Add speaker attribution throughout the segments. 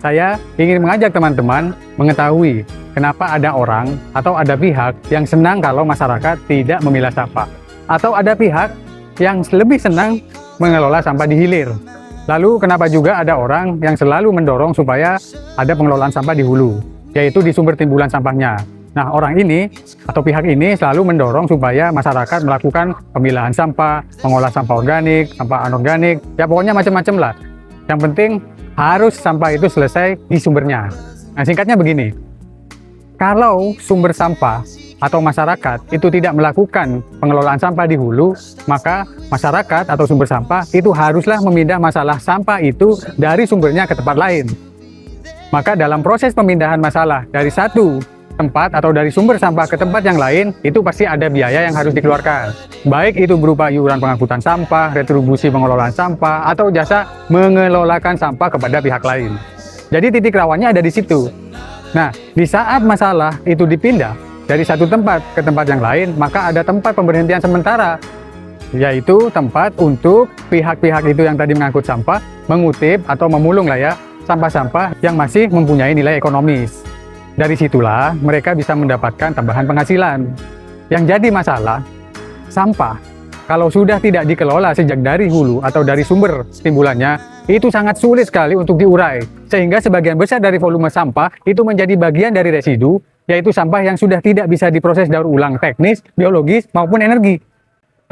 Speaker 1: Saya ingin mengajak teman-teman mengetahui kenapa ada orang atau ada pihak yang senang kalau masyarakat tidak memilah sampah. Atau ada pihak yang lebih senang mengelola sampah di hilir. Lalu kenapa juga ada orang yang selalu mendorong supaya ada pengelolaan sampah di hulu, yaitu di sumber timbulan sampahnya. Nah, orang ini atau pihak ini selalu mendorong supaya masyarakat melakukan pemilahan sampah, mengolah sampah organik, sampah anorganik, ya pokoknya macam-macam lah. Yang penting harus sampah itu selesai di sumbernya. Nah, singkatnya begini, kalau sumber sampah atau masyarakat itu tidak melakukan pengelolaan sampah di hulu, maka masyarakat atau sumber sampah itu haruslah memindah masalah sampah itu dari sumbernya ke tempat lain. Maka dalam proses pemindahan masalah dari satu tempat atau dari sumber sampah ke tempat yang lain, itu pasti ada biaya yang harus dikeluarkan. Baik itu berupa iuran pengangkutan sampah, retribusi pengelolaan sampah, atau jasa mengelolakan sampah kepada pihak lain. Jadi titik rawannya ada di situ. Nah, di saat masalah itu dipindah dari satu tempat ke tempat yang lain, maka ada tempat pemberhentian sementara, yaitu tempat untuk pihak-pihak itu yang tadi mengangkut sampah, mengutip atau memulung lah ya, sampah-sampah yang masih mempunyai nilai ekonomis. Dari situlah mereka bisa mendapatkan tambahan penghasilan. Yang jadi masalah, sampah kalau sudah tidak dikelola sejak dari hulu atau dari sumber timbulannya, itu sangat sulit sekali untuk diurai. Sehingga sebagian besar dari volume sampah itu menjadi bagian dari residu, yaitu sampah yang sudah tidak bisa diproses daur ulang teknis, biologis, maupun energi.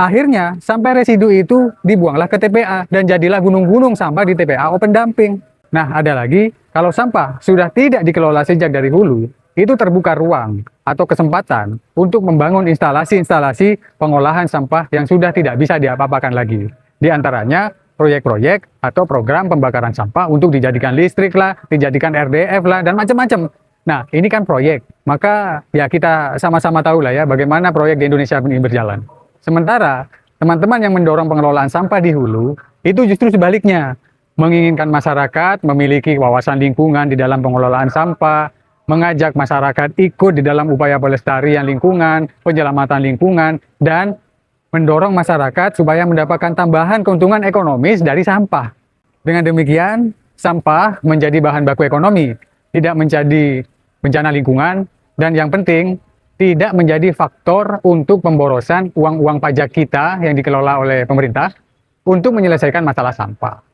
Speaker 1: Akhirnya, sampah residu itu dibuanglah ke TPA dan jadilah gunung-gunung sampah di TPA open dumping. Nah, ada lagi, kalau sampah sudah tidak dikelola sejak dari hulu, itu terbuka ruang atau kesempatan untuk membangun instalasi-instalasi pengolahan sampah yang sudah tidak bisa diapa-apakan lagi. Di antaranya, proyek-proyek atau program pembakaran sampah untuk dijadikan listrik lah, dijadikan RDF lah, dan macam-macam. Nah, ini kan proyek, maka ya kita sama-sama tahu lah ya bagaimana proyek di Indonesia ini berjalan. Sementara, teman-teman yang mendorong pengelolaan sampah di hulu, itu justru sebaliknya, menginginkan masyarakat memiliki wawasan lingkungan di dalam pengelolaan sampah, mengajak masyarakat ikut di dalam upaya pelestarian lingkungan, penyelamatan lingkungan, dan mendorong masyarakat supaya mendapatkan tambahan keuntungan ekonomis dari sampah. Dengan demikian, sampah menjadi bahan baku ekonomi, tidak menjadi bencana lingkungan, dan yang penting, tidak menjadi faktor untuk pemborosan uang-uang pajak kita yang dikelola oleh pemerintah untuk menyelesaikan masalah sampah.